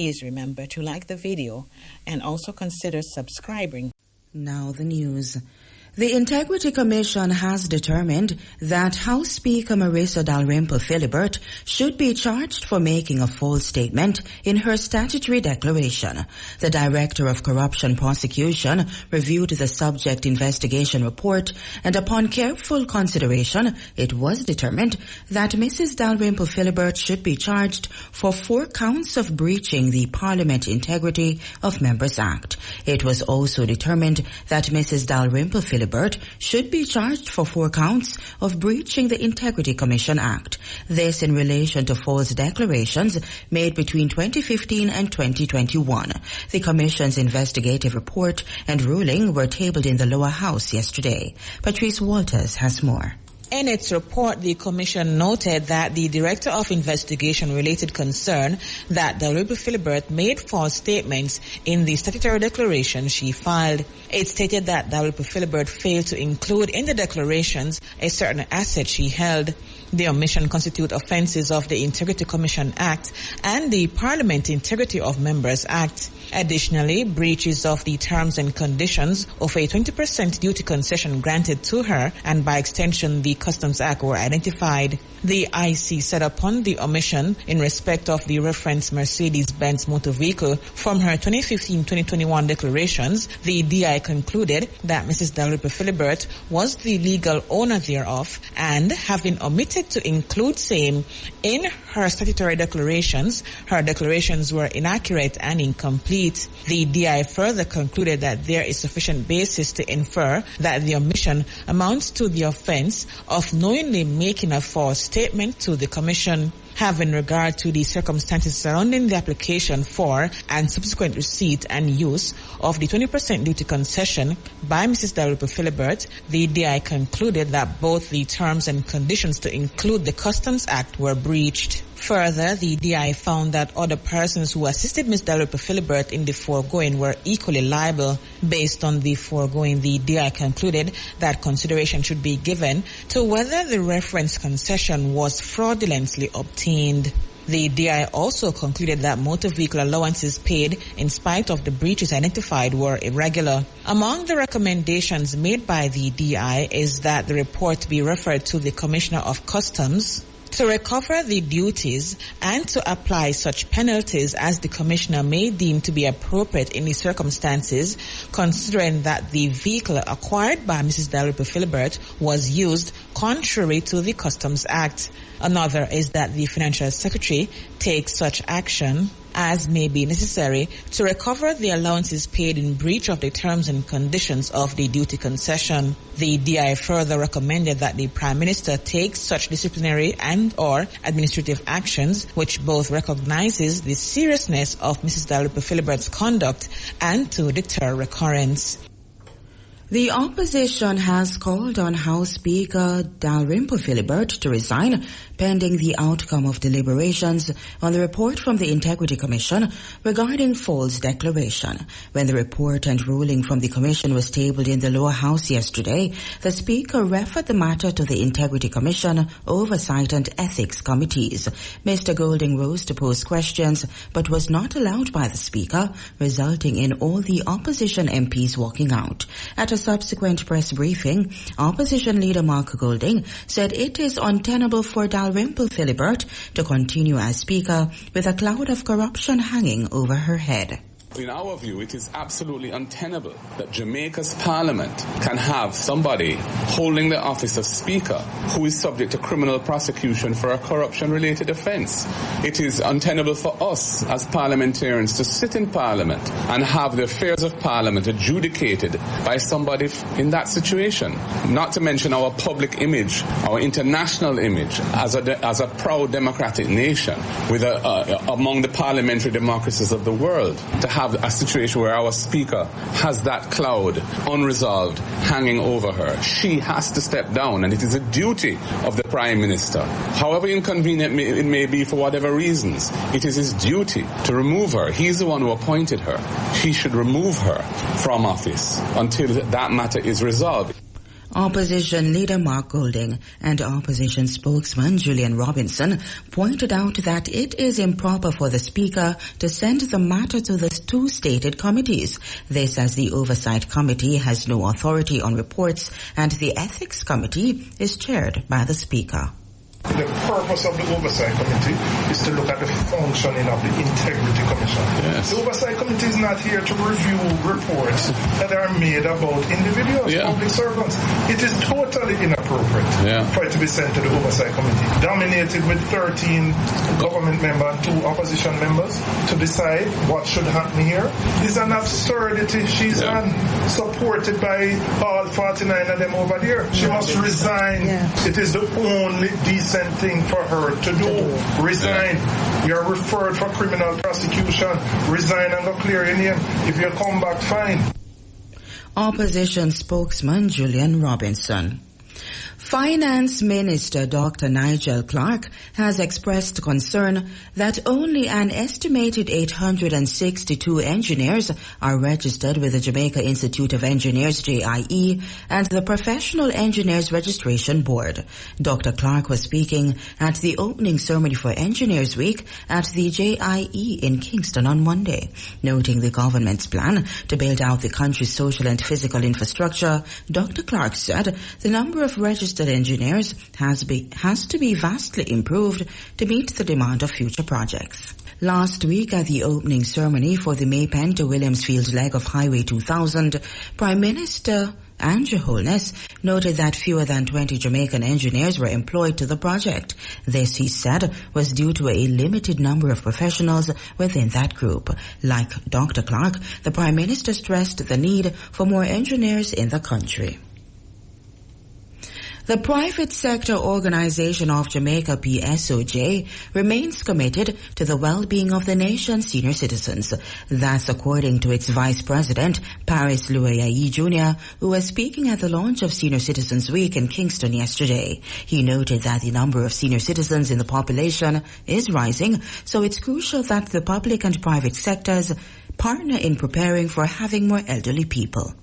Please remember to like the video and also consider subscribing. Now the news. The Integrity Commission has determined that House Speaker Marisa Dalrymple-Philibert should be charged for making a false statement in her statutory declaration. The Director of Corruption Prosecution reviewed the subject investigation report, and upon careful consideration, it was determined that Mrs. Dalrymple-Philibert should be charged for 4 counts of breaching the Parliament Integrity of Members Act. It was also determined that Mrs. Dalrymple-Philibert should be charged for 4 counts of breaching the Integrity Commission Act. This in relation to false declarations made between 2015 and 2021. The Commission's investigative report and ruling were tabled in the lower house yesterday. Patrice Walters has more. In its report, the Commission noted that the Director of Investigation related concern that Dalrymple-Philibert made false statements in the statutory declaration she filed. It stated that Dalrymple-Philibert failed to include in the declarations a certain asset she held. The omission constitute offences of the Integrity Commission Act and the Parliament Integrity of Members Act. Additionally, breaches of the terms and conditions of a 20% duty concession granted to her and by extension the Customs Act were identified. The IC said upon the omission in respect of the referenced Mercedes-Benz motor vehicle from her 2015-2021 declarations, the DI concluded that Mrs. Dalrymple-Philibert was the legal owner thereof and, having omitted to include same in her statutory declarations, her declarations were inaccurate and incomplete. The DI further concluded that there is sufficient basis to infer that the omission amounts to the offence of knowingly making a false statement to the Commission. Having regard to the circumstances surrounding the application for and subsequent receipt and use of the 20% duty concession by Mrs. Dalrymple-Philibert, the DI concluded that both the terms and conditions to include the Customs Act were breached. Further, the DI found that other persons who assisted Ms. Dalrymple-Philibert in the foregoing were equally liable. Based on the foregoing, the DI concluded that consideration should be given to whether the reference concession was fraudulently obtained. The DI also concluded that motor vehicle allowances paid in spite of the breaches identified were irregular. Among the recommendations made by the DI is that the report be referred to the Commissioner of Customs to recover the duties and to apply such penalties as the Commissioner may deem to be appropriate in the circumstances, considering that the vehicle acquired by Mrs. Dalrymple-Philibert was used contrary to the Customs Act. Another is that the Financial Secretary takes such action as may be necessary to recover the allowances paid in breach of the terms and conditions of the duty concession. The DI further recommended that the Prime Minister take such disciplinary and or administrative actions which both recognizes the seriousness of Mrs. Dalrymple-Philibert's conduct and to deter recurrence. The opposition has called on House Speaker Dalrymple-Philibert to resign pending the outcome of deliberations on the report from the Integrity Commission regarding false declaration. When the report and ruling from the Commission was tabled in the lower house yesterday, the Speaker referred the matter to the Integrity Commission, Oversight and Ethics Committees. Mr. Golding rose to pose questions but was not allowed by the Speaker, resulting in all the opposition MPs walking out. At a subsequent press briefing, Opposition Leader Mark Golding said it is untenable for Dalrymple-Philibert to continue as Speaker with a cloud of corruption hanging over her head. In our view, it is absolutely untenable that Jamaica's Parliament can have somebody holding the office of Speaker who is subject to criminal prosecution for a corruption-related offence. It is untenable for us as parliamentarians to sit in Parliament and have the affairs of Parliament adjudicated by somebody in that situation. Not to mention our public image, our international image as a proud democratic nation with among the parliamentary democracies of the world. To have a situation where our Speaker has that cloud unresolved hanging over her. She has to step down, and it is a duty of the Prime Minister. However inconvenient it may be for whatever reasons, it is his duty to remove her. He's the one who appointed her. He should remove her from office until that matter is resolved. Opposition leader Mark Golding and opposition spokesman Julian Robinson pointed out that it is improper for the Speaker to send the matter to the two stated committees. This as the Oversight Committee has no authority on reports and the Ethics Committee is chaired by the Speaker. The purpose of the Oversight Committee is to look at the functioning of the Integrity Commission. Yes. The Oversight Committee is not here to review reports that are made about individuals, public servants. It is totally inappropriate for it to be sent to the Oversight Committee, dominated with 13 government members and 2 opposition members, to decide what should happen here. It's an absurdity. She's supported by all 49 of them over there. She must resign. It is the only decent thing for her to do. Resign. You're referred for criminal prosecution. Resign and go clear your name. If you come back, fine. Opposition spokesman Julian Robinson. Finance Minister Dr. Nigel Clarke has expressed concern that only an estimated 862 engineers are registered with the Jamaica Institute of Engineers, JIE, and the Professional Engineers Registration Board. Dr. Clarke was speaking at the opening ceremony for Engineers Week at the JIE in Kingston on Monday. Noting the government's plan to build out the country's social and physical infrastructure, Dr. Clarke said the number of registered engineers has to be vastly improved to meet the demand of future projects. Last week at the opening ceremony for the Maypen to Williamsfield leg of Highway 2000, Prime Minister Andrew Holness noted that fewer than 20 Jamaican engineers were employed to the project. This, he said, was due to a limited number of professionals within that group. Like Dr. Clarke, the Prime Minister stressed the need for more engineers in the country. The Private Sector Organization of Jamaica, PSOJ, remains committed to the well-being of the nation's senior citizens. That's according to its Vice President, Paris Luayai Jr., who was speaking at the launch of Senior Citizens Week in Kingston yesterday. He noted that the number of senior citizens in the population is rising, so it's crucial that the public and private sectors partner in preparing for having more elderly people.